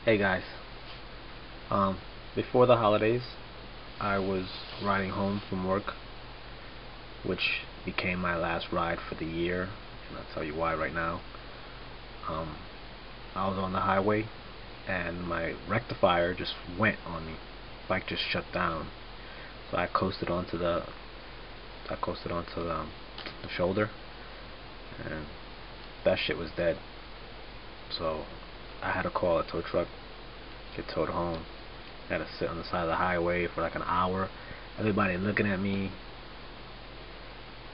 Hey guys, before the holidays, I was riding home from work, which became my last ride for the year, and I'll tell you why right now. Um, I was on the highway, and my rectifier just went on me. Bike just shut down, so I coasted onto the shoulder, and that shit was dead. So I had to call a tow truck, get towed home. I had to sit on the side of the highway for like an hour. Everybody looking at me,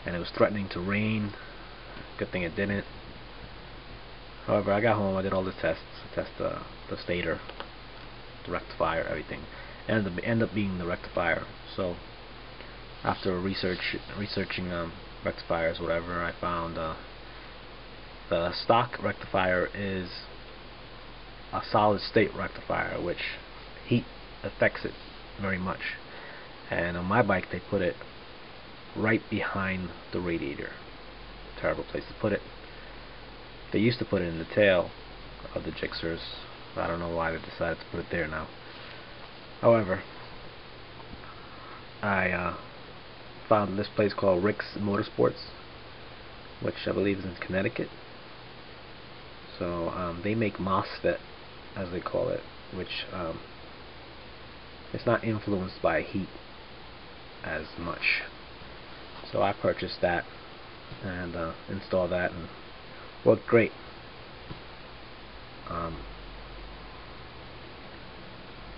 and it was threatening to rain. Good thing it didn't. However, I got home. I did all the tests. I tested the stator, the rectifier, everything. Ended up being the rectifier. So after researching rectifiers, whatever, I found the stock rectifier is a solid state rectifier, which heat affects it very much. And on my bike, they put it right behind the radiator. Terrible place to put it. They used to put it in the tail of the Gixxers. I don't know why they decided to put it there now. However, I found this place called Rick's Motorsports, which I believe is in Connecticut. So they make MOSFET, as they call it, which it's not influenced by heat as much. So I purchased that and installed that, and worked great.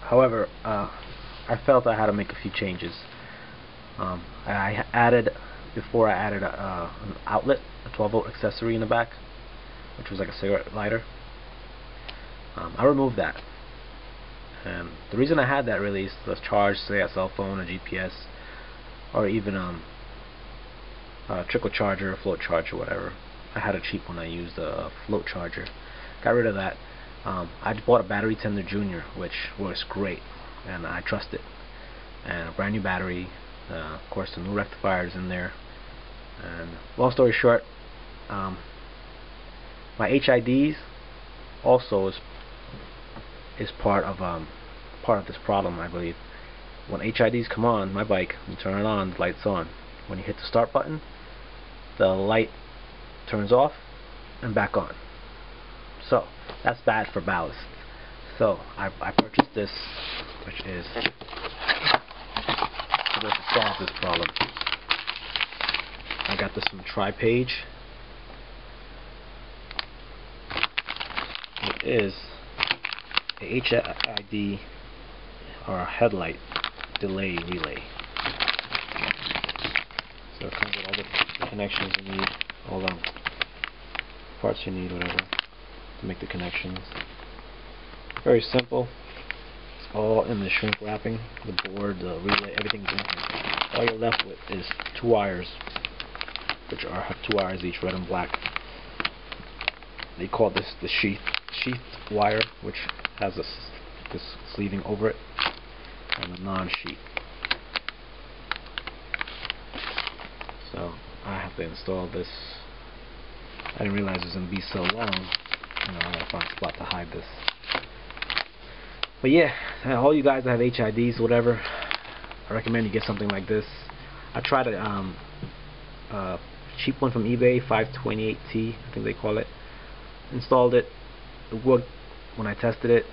However, I felt I had to make a few changes. Before I added an outlet, a 12-volt accessory in the back, which was like a cigarette lighter. I removed that, and the reason I had that really is to charge, say, a cell phone, a GPS, or even a trickle charger, a float charger, whatever. I had a cheap one. I used a float charger. Got rid of that. I just bought a battery tender junior, which works great, and I trust it. And a brand new battery. Of course, the new rectifiers in there. And long story short, my HIDs also is part of this problem, I believe. When HIDs come on my bike, you turn it on, the light's on. When you hit the start button, the light turns off and back on. So that's bad for ballast. So I purchased this, which is supposed to solve this problem. I got this from Tri-Page. It is a HID, or a headlight delay relay. So it comes with all the connections you need, all the parts you need, whatever, to make the connections. Very simple. It's all in the shrink wrapping. The board, the relay, everything's in here. All you're left with is two wires, which are 2 wires each, red and black. They call this the sheath wire, which has this sleeving over it, and the non-sheath. So I have to install this. I didn't realize it was going to be so long. I gotta find a spot to hide this. But yeah, all you guys that have HIDs, whatever, I recommend you get something like this. I tried a cheap one from eBay, 528T, I think they call it. Installed it. It worked when I tested it.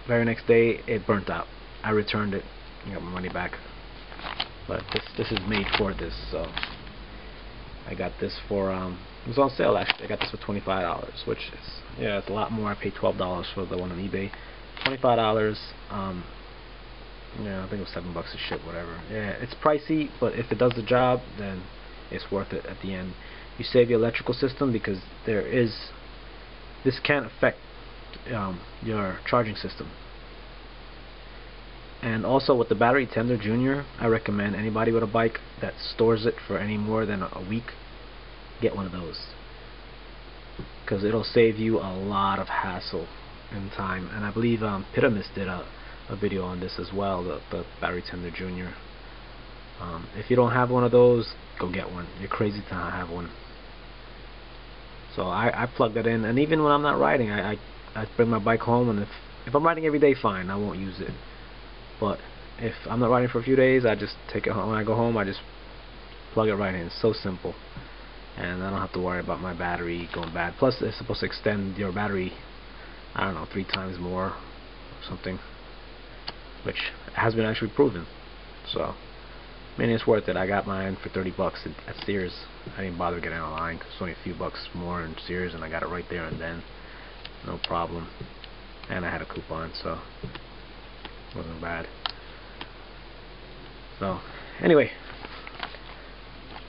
Very next day, it burnt out. I returned it. I got my money back. But this is made for this, so I got this for it was on sale actually. I got this for $25, which is, yeah, it's a lot more. I paid $12 for the one on eBay. $25. Yeah, I think it was $7 a ship, whatever. Yeah, it's pricey, but if it does the job, then it's worth it at the end. You save your electrical system, because this can affect your charging system. And also with the battery tender junior, I recommend anybody with a bike that stores it for any more than a week, get one of those, because it'll save you a lot of hassle and time. And I believe Pitamis did a video on this as well, the battery tender junior. If you don't have one of those, go get one. You're crazy to not have one. So I plug that in, and even when I'm not riding, I bring my bike home, and if If I'm riding every day, fine, I won't use it. But if I'm not riding for a few days, I just take it home. When I go home, I just plug it right in. It's so simple, and I don't have to worry about my battery going bad. Plus, it's supposed to extend your battery, I don't know, 3 times more or something, which has been actually proven. So, I mean, it's worth it. I got mine for $30 at Sears. I didn't bother getting it online because it's only a few bucks more in Sears, and I got it right there and then, no problem. And I had a coupon, so it wasn't bad. So, anyway,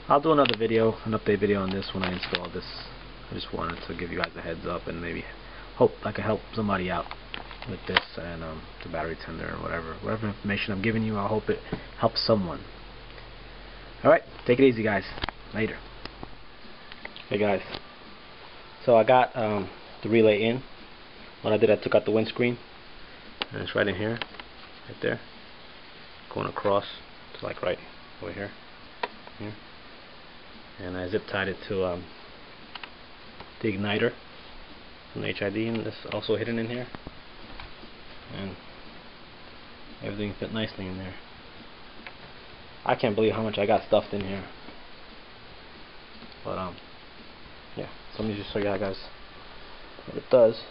I'll do another video, an update video on this when I install this. I just wanted to give you guys a heads up and maybe hope I can help somebody out with this and the battery tender and whatever information I'm giving you. I hope it helps someone. Alright, take it easy, guys. Later. Hey guys, so I got the relay in. What I did, I took out the windscreen, and it's right in here, right there, going across to like right over here, and I zip tied it to the igniter from the HID, and it's also hidden in here, and everything fit nicely in there. I can't believe how much I got stuffed in here, but yeah. So let me just show you guys what it does.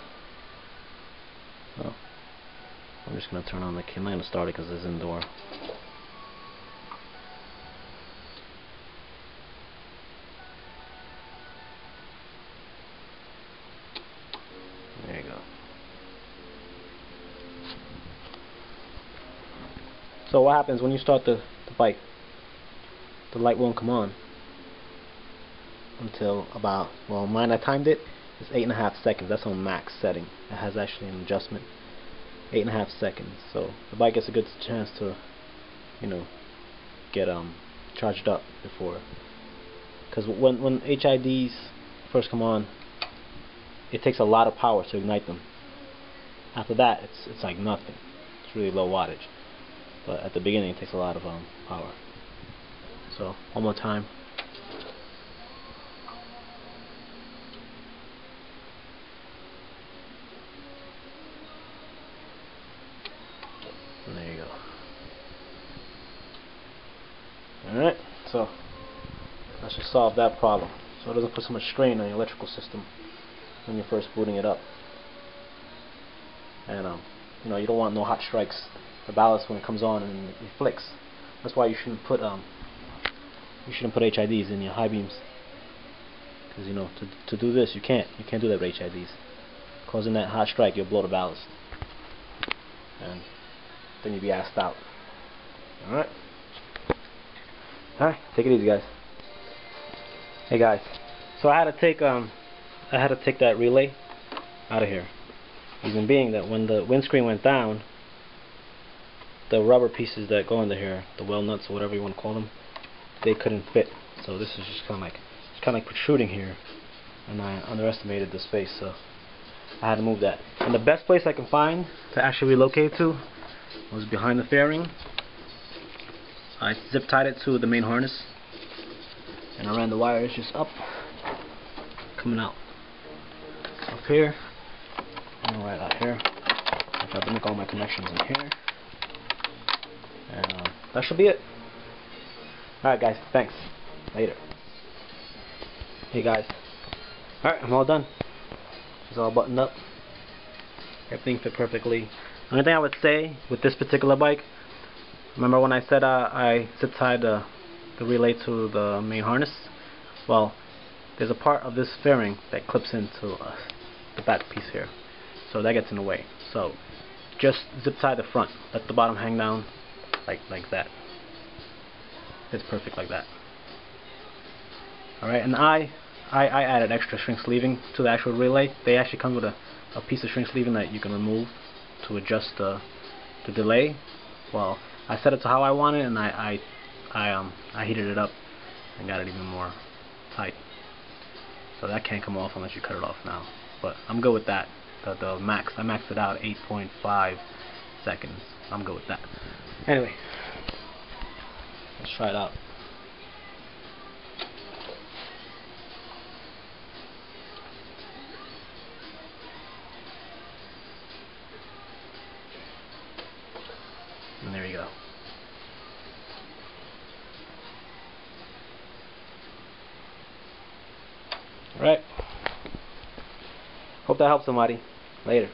Well, I'm just gonna turn on the key. I'm not gonna start it because it's indoor. There you go. So what happens when you start the bike? The light won't come on until about, well, mine, I timed it, it's 8.5 seconds. That's on max setting. It has actually an adjustment. 8.5 seconds. So the bike gets a good chance to, you know, get charged up before. Because when HIDs first come on, it takes a lot of power to ignite them. After that, it's like nothing. It's really low wattage. But at the beginning, it takes a lot of power. So one more time. And there you go. Alright, so that should solve that problem. So it doesn't put so much strain on your electrical system when you're first booting it up. And you know, you don't want no hot strikes. The ballast when it comes on and it flicks. That's why you shouldn't put HIDs in your high beams. Because you know, to do this, you can't do that with HIDs. Causing that hot strike, you'll blow the ballast, and then you'll be assed out. Alright, take it easy, guys. Hey guys, so I had to take that relay out of here. Reason being that when the windscreen went down, the rubber pieces that go into here, the well nuts or whatever you want to call them, they couldn't fit. So this is just kind of like protruding here, and I underestimated the space, so I had to move that. And the best place I can find to actually relocate to was behind the fairing. I zip tied it to the main harness, and I ran the wires just up, coming out up here, and right out here. I tried to make all my connections in here, and that should be it. Alright guys, thanks. Later. Hey guys. Alright, I'm all done. It's all buttoned up. Everything fit perfectly. The only thing I would say with this particular bike, remember when I said I zip tied the relay to the main harness? Well, there's a part of this fairing that clips into the back piece here. So that gets in the way. So just zip tie the front. Let the bottom hang down like that. It's perfect like that. Alright, and I added extra shrink sleeving to the actual relay. They actually come with a piece of shrink sleeving that you can remove to adjust the delay. Well, I set it to how I want it, and I heated it up and got it even more tight. So that can't come off unless you cut it off now. But I'm good with that. I maxed it out 8.5 seconds. I'm good with that. Anyway, let's try it out. you go. Alright. Hope that helps somebody. Later.